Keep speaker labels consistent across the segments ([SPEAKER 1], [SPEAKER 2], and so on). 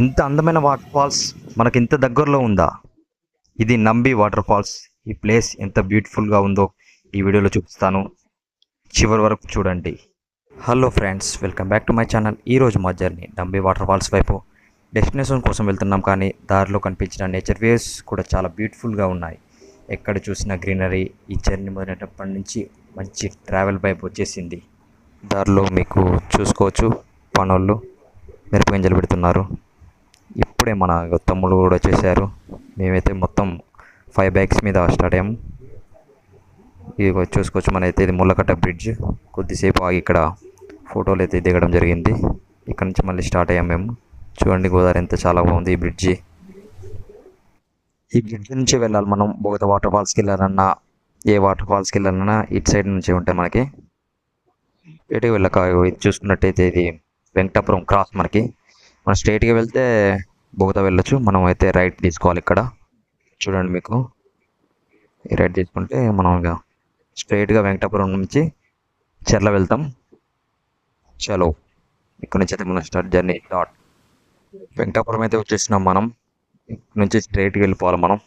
[SPEAKER 1] ఇంత అందమైన water falls మనకి ఇంత దగ్గరలో ఉందా? ఇది నంబి వాటర్ ఫాల్స్. ఈ ప్లేస్ ఎంత బ్యూటిఫుల్గా ఉందో ఈ వీడియోలో చూపిస్తాను, చివరి వరకు చూడండి. Hello friends, welcome back to my channel. ఈరోజు మా జర్నీ నంబి వాటర్ ఫాల్స్ వైపు డెస్టినేషన్ కోసం వెళ్తున్నాం. కానీ దారిలో కనిపించిన నేచర్ వేవ్స్ కూడా చాలా బ్యూటిఫుల్గా ఉన్నాయి. ఎక్కడ చూసిన గ్రీనరీ. ఈ జర్నీ మొదలైనప్పటి నుంచి మంచి ట్రావెల్ వైపు వచ్చేసింది. దారిలో మీకు చూసుకోవచ్చు, పనోళ్ళు మిరపగింజలు పెడుతున్నారు. ఇప్పుడే మన తమ్ముడు కూడా వచ్చేసారు. మేమైతే మొత్తం 5 బైక్స్ మీద స్టార్ట్ అయ్యాము. ఇది చూసుకోవచ్చు, మనైతే ఇది ముళ్ళకట్ట బ్రిడ్జ్. కొద్దిసేపు ఆగి ఇక్కడ ఫోటోలు అయితే దిగడం జరిగింది. ఇక్కడ నుంచి మళ్ళీ స్టార్ట్ అయ్యాము మేము. చూడండి గోదావరి ఎంత చాలా బాగుంది ఈ బ్రిడ్జి. ఈ బ్రిడ్జ్ నుంచి వెళ్ళాలి మనం. బోగత వాటర్ ఫాల్స్కి వెళ్ళాలన్నా, ఏ వాటర్ ఫాల్స్కి వెళ్ళాలన్నా ఇటు సైడ్ నుంచి ఉంటాయి మనకి. ఎటుకి వెళ్ళక ఇది చూసుకున్నట్టయితే ఇది వెంకటాపురం క్రాస్. మనకి మనం స్ట్రైట్గా వెళ్తే బోగత వెళ్ళొచ్చు. మనం అయితే రైట్ తీసుకోవాలి. ఇక్కడ చూడండి, మీకు ఈ రైట్ తీసుకుంటే మనం ఇక స్ట్రైట్గా వెంకటాపురం నుంచి చెర్ల వెళ్తాం. చలో, ఇక్కడ నుంచి అయితే మనం స్టార్ట్ జర్నీ స్టార్ట్. వెంకటాపురం అయితే వచ్చేసినాం మనం. ఇక్కడ నుంచి స్ట్రైట్గా వెళ్ళిపోవాలి మనం.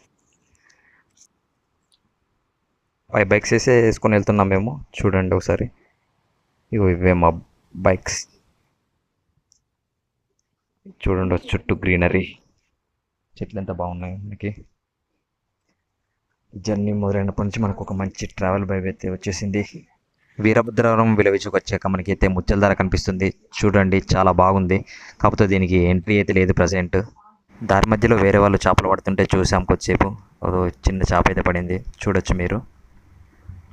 [SPEAKER 1] 5 బైక్స్ వేసుకొని వెళ్తున్నాం మేము. చూడండి ఒకసారి, ఇవే మా బైక్స్. చూడండి చుట్టూ గ్రీనరీ, చెట్లు ఎంత బాగున్నాయి మనకి. జర్నీ మొదలైనప్పటి నుంచి మనకు ఒక మంచి ట్రావెల్ బైక్ అయితే వచ్చేసింది. వీరభద్రవరం విలేజ్కి వచ్చాక మనకైతే ముత్యాలధార కనిపిస్తుంది. చూడండి చాలా బాగుంది. కాకపోతే దీనికి ఎంట్రీ అయితే లేదు ప్రజెంట్. దారి మధ్యలో వేరే వాళ్ళు చేపలు పడుతుంటే చూసాం కొద్దిసేపు. చిన్న చేప అయితే పడింది, చూడొచ్చు మీరు.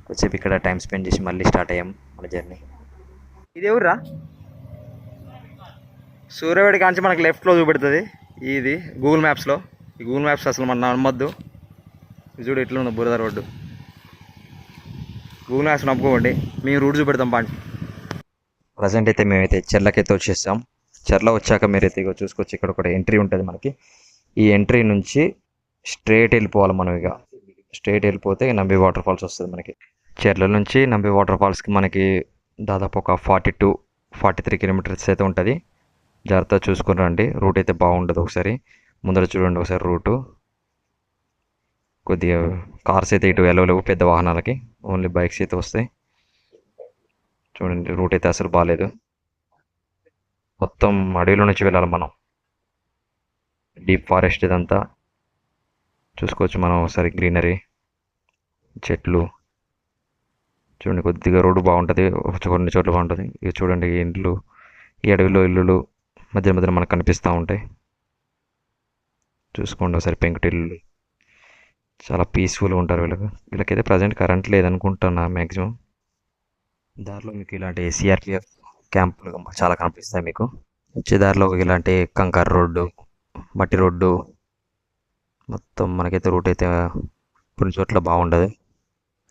[SPEAKER 1] కొద్దిసేపు ఇక్కడ టైం స్పెండ్ చేసి మళ్ళీ స్టార్ట్ అయ్యాం మన జర్నీ.
[SPEAKER 2] ఇది ఎవర్రా? సూర్యవేడి కాంచి మనకి లెఫ్ట్లో చూపెడుతుంది. ఇది గూగుల్ మ్యాప్స్లో. ఈ గూగుల్ మ్యాప్స్ అసలు మన నమ్మద్దు. చూడు ఎట్లా ఉందో బురద రోడ్డు. గూగుల్ మ్యాప్స్ నమ్ముకోండి, మేము రూట్ చూపెడతాం పాంచి.
[SPEAKER 1] ప్రజెంట్ అయితే మేమైతే చెర్లకైతే వచ్చేసాం. చెర్ల వచ్చాక మీరైతే ఇక చూసుకోవచ్చు, ఇక్కడ ఒక ఎంట్రీ ఉంటుంది మనకి. ఈ ఎంట్రీ నుంచి స్ట్రైట్ వెళ్ళిపోవాలి మనం. ఇక స్ట్రైట్ వెళ్ళిపోతే నంబి వాటర్ ఫాల్స్ వస్తుంది మనకి. చెర్ల నుంచి నంబి వాటర్ ఫాల్స్కి మనకి దాదాపు ఒక 42-43 కిలోమీటర్స్ అయితే ఉంటుంది. జాగ్రత్తగా చూసుకుని రండి. రూట్ అయితే బాగుండదు. ఒకసారి ముందర చూడండి ఒకసారి రూటు. కొద్దిగా కార్స్ అయితే ఇటు వెళ్ళలేవు పెద్ద వాహనాలకి, ఓన్లీ బైక్స్ అయితే వస్తాయి. చూడండి రూట్ అయితే అసలు బాగాలేదు. మొత్తం అడవిలో నుంచి వెళ్ళాలి మనం. డీప్ ఫారెస్ట్ ఇదంతా చూసుకోవచ్చు మనం ఒకసారి. గ్రీనరీ, చెట్లు చూడండి. కొద్దిగా రోడ్డు బాగుంటుంది, కొన్ని చోట్ల బాగుంటుంది. ఇక చూడండి ఇండ్లు, ఈ అడవిలో ఇల్లులు మధ్య మధ్యలో మనకు కనిపిస్తూ ఉంటాయి. చూసుకోండి ఒకసారి పెంకుటిల్లు. చాలా పీస్ఫుల్గా ఉంటారు వీళ్ళకైతే ప్రజెంట్ కరెంట్ లేదనుకుంటున్నా మ్యాక్సిమం. దారిలో మీకు ఇలాంటి సిఆర్పిఎఫ్ క్యాంపులు చాలా కనిపిస్తాయి మీకు. వచ్చే దారిలో ఇలాంటి కంకర్ రోడ్డు, మట్టి రోడ్డు మొత్తం మనకైతే రూట్ అయితే కొన్ని చోట్ల బాగుండదు.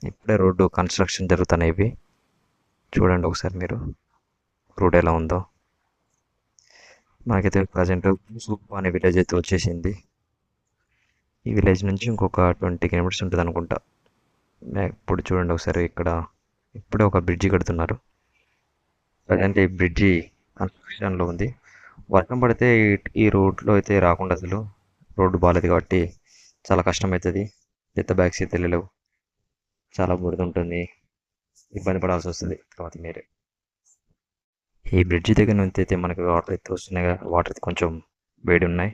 [SPEAKER 1] ఇప్పుడే రోడ్డు కన్స్ట్రక్షన్ జరుగుతున్నాయి ఇవి. చూడండి ఒకసారి మీరు రూట్ ఎలా ఉందో. మనకైతే ప్రజెంట్ సూప్ అనే విలేజ్ అయితే వచ్చేసింది. ఈ విలేజ్ నుంచి ఇంకొక 20 కిలోమీటర్స్ ఉంటుంది అనుకుంటా. ఇప్పుడు చూడండి ఒకసారి, ఇక్కడ ఇప్పుడే ఒక బ్రిడ్జి కడుతున్నారు. ప్రజెంట్ ఈ బ్రిడ్జి కన్స్ట్రక్షన్లో ఉంది. వర్షం పడితే ఈ రోడ్లో అయితే రాకుండా, అసలు రోడ్డు బాగాలేదు కాబట్టి చాలా కష్టం అవుతుంది. పెద్ద బ్యాగ్స్ అయితే వెళ్ళలేవు, చాలా బురద ఉంటుంది, ఇబ్బంది పడాల్సి వస్తుంది తర్వాత మీరే. ఈ బ్రిడ్జి దగ్గర నుంచి అయితే మనకి వాటర్ అయితే వస్తున్నాయి కదా, వాటర్ అయితే కొంచెం వేడి ఉన్నాయి.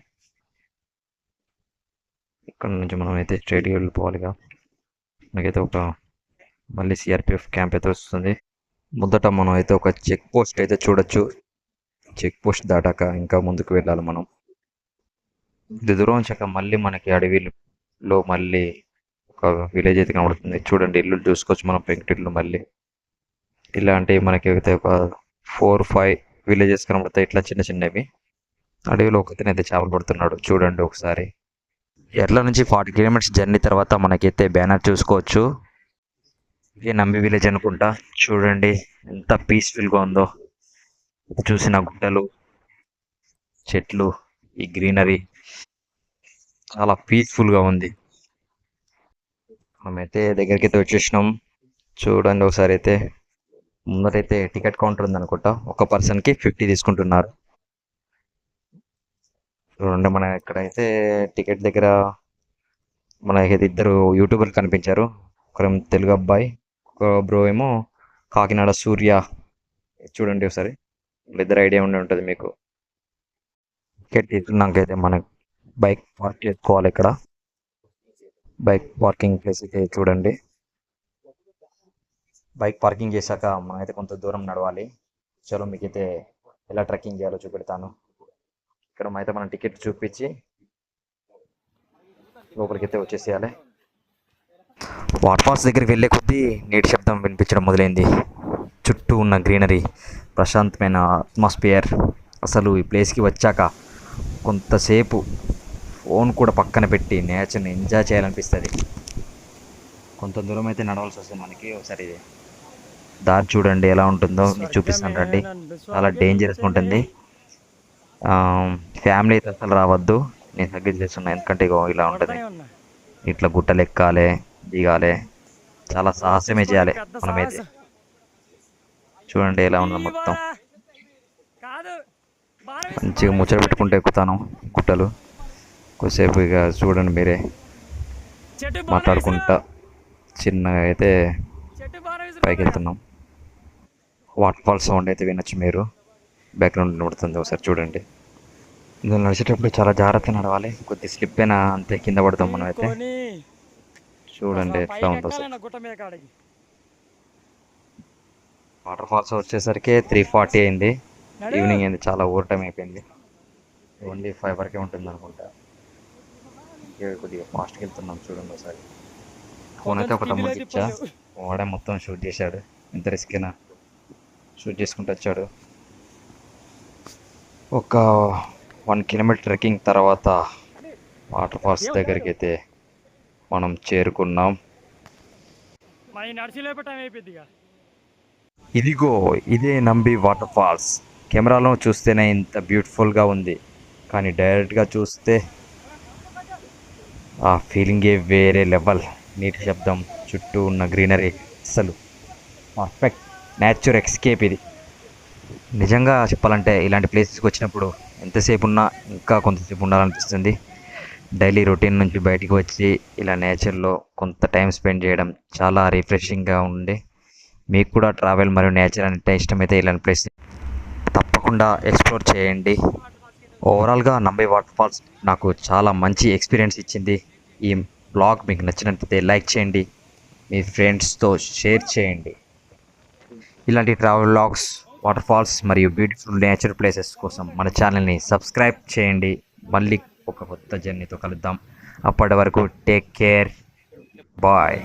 [SPEAKER 1] ఇక్కడ నుంచి మనం అయితే స్ట్రైట్గా వెళ్ళిపోవాలిగా. మనకైతే ఒక మళ్ళీ సిఆర్పిఎఫ్ క్యాంప్ అయితే వస్తుంది. మొదట మనం అయితే ఒక చెక్ పోస్ట్ అయితే చూడొచ్చు. చెక్ పోస్ట్ దాటాక ఇంకా ముందుకు వెళ్ళాలి మనం. ఇది దూరం వచ్చాక మళ్ళీ మనకి అడవిలో మళ్ళీ ఒక విలేజ్ అయితే కనబడుతుంది. చూడండి ఇల్లు చూసుకోవచ్చు మనం, పెంకుటిల్లు. మళ్ళీ ఇలాంటివి మనకి అయితే ఒక 4-5 విలేజెస్ కనబడతాయి ఇట్లా చిన్న చిన్నవి. అడవిలో ఒకతను అయితే చేపలు పడుతున్నాడు. చూడండి ఒకసారి. ఎర్ల నుంచి 40 కిలోమీటర్స్ జర్నీ తర్వాత మనకైతే బ్యానర్ చూసుకోవచ్చు. ఇది నంబి విలేజ్ అనుకుంటా. చూడండి ఎంత పీస్ఫుల్గా ఉందో. చూసిన గుట్టలు, చెట్లు, ఈ గ్రీనరీ చాలా పీస్ఫుల్గా ఉంది. మనమైతే దగ్గరికి అయితే వచ్చేసినాం. చూడండి ఒకసారి అయితే. ముందరైతే టికెట్ కౌంటర్ ఉంది అనుకుంటా. ఒక పర్సన్కి 50 తీసుకుంటున్నారు. చూడండి మన ఇక్కడైతే టికెట్ దగ్గర మనకైతే ఇద్దరు యూట్యూబర్లు కనిపించారు. ఒకరేమో తెలుగు అబ్బాయి, ఒక బ్రో ఏమో కాకినాడ సూర్య. చూడండి ఒకసారి, ఇద్దరు ఐడియా ఉండి ఉంటుంది మీకు. టికెట్ తీసుకున్నాకైతే మనం బైక్ పార్క్ చేసుకోవాలి. ఇక్కడ బైక్ పార్కింగ్ ప్లేస్ అయితే చూడండి. బైక్ పార్కింగ్ చేశాక మనమైతే కొంత దూరం నడవాలి. చలో మీకైతే ఎలా ట్రెక్కింగ్ చేయాలో చూపెడతాను. ఇక్కడ అయితే మనం టికెట్ చూపించి లోపలికైతే వచ్చేసేయాలి. వాటర్ ఫాల్స్ దగ్గరికి వెళ్ళే కొద్దీ నీటి శబ్దం వినిపించడం మొదలైంది. చుట్టూ ఉన్న గ్రీనరీ, ప్రశాంతమైన అట్మాస్ఫియర్. అసలు ఈ ప్లేస్కి వచ్చాక కొంతసేపు ఫోన్ కూడా పక్కన పెట్టి నేచర్ని ఎంజాయ్ చేయాలనిపిస్తుంది. కొంత దూరం అయితే నడవాల్సి వస్తుంది మనకి. ఒకసారి దారి చూడండి ఎలా ఉంటుందో మీకు చూపిస్తాను రండి. చాలా డేంజరస్గా ఉంటుంది. ఫ్యామిలీ అయితే అసలు రావద్దు, నేను సగ్గిట్ చేస్తున్నా. ఎందుకంటే ఇగో ఇలా ఉంటుంది, ఇట్లా గుట్టలు ఎక్కాలి, దిగాలి, చాలా సాహసమే చేయాలి మనమైతే. చూడండి ఎలా ఉందో మొత్తం. మంచిగా ముచ్చట పెట్టుకుంటూ ఎక్కుతాను గుట్టలు. కొద్దిసేపు ఇక చూడండి మీరే, మాట్లాడుకుంటా చిన్నగా అయితే పైకి వెళ్తున్నాం. వాటర్ ఫాల్స్ సౌండ్ అయితే వినొచ్చు మీరు, బ్యాక్గ్రౌండ్ వినబడుతుంది. ఒకసారి చూడండి. ఇందులో నడిచేటప్పుడు చాలా జాగ్రత్తగా నడవాలి. కొద్ది స్లిప్ అయినా అంతే కింద పడతాం మనం అయితే. చూడండి ఎట్లా ఉందో. వాటర్ ఫాల్స్ వచ్చేసరికి 3:40 అయింది, ఈవినింగ్ అయింది. చాలా ఓవర్ టైం అయిపోయింది. ఓన్లీ 5 వరకే ఉంటుంది అనుకుంటా. కొద్దిగా ఫాస్ట్కి వెళ్తున్నాం. చూడండి ఒకసారి. ఫోన్ అయితే ఒక తమ్ముడికి ఇచ్చా, వాడే మొత్తం షూట్ చేశాడు. ఎంత రిస్క్ అయినా షూట్ చేసుకుంటూ వచ్చాడు. ఒక 1 కిలోమీటర్ ట్రెక్కింగ్ తర్వాత వాటర్ ఫాల్స్ దగ్గరికి అయితే మనం చేరుకున్నాం. ఇదిగో ఇదే నంబి వాటర్ ఫాల్స్. కెమెరాలో చూస్తేనే ఇంత బ్యూటిఫుల్గా ఉంది, కానీ డైరెక్ట్గా చూస్తే ఆ ఫీలింగే వేరే లెవెల్. నీటి శబ్దం, చుట్టూ ఉన్న గ్రీనరీ, అసలు పర్ఫెక్ట్ నేచర్ ఎస్కేప్ ఇది. నిజంగా చెప్పాలంటే ఇలాంటి ప్లేసెస్కి వచ్చినప్పుడు ఎంతసేపు ఉన్నా ఇంకా కొంతసేపు ఉండాలనిపిస్తుంది. డైలీ రొటీన్ నుంచి బయటికి వచ్చి ఇలా నేచర్లో కొంత టైం స్పెండ్ చేయడం చాలా రిఫ్రెషింగ్గా ఉంది. మీకు కూడా ట్రావెల్ మరియు నేచర్ అంటే ఇష్టమైతే ఇలాంటి ప్లేస్ తప్పకుండా ఎక్స్ప్లోర్ చేయండి. ఓవరాల్గా నంబి వాటర్ ఫాల్స్ నాకు చాలా మంచి ఎక్స్పీరియన్స్ ఇచ్చింది. ఈ బ్లాగ్ మీకు నచ్చినట్లయితే లైక్ చేయండి, మీ ఫ్రెండ్స్తో షేర్ చేయండి. ఇలాంటి ట్రావెల్ బ్లాగ్స్, వాటర్ ఫాల్స్ మరియు బ్యూటిఫుల్ నేచర్ ప్లేసెస్ కోసం మన ఛానల్ని సబ్స్క్రైబ్ చేయండి. మళ్ళీ ఒక కొత్త జర్నీతో కలుద్దాం. అప్పటి వరకు టేక్ కేర్, బాయ్.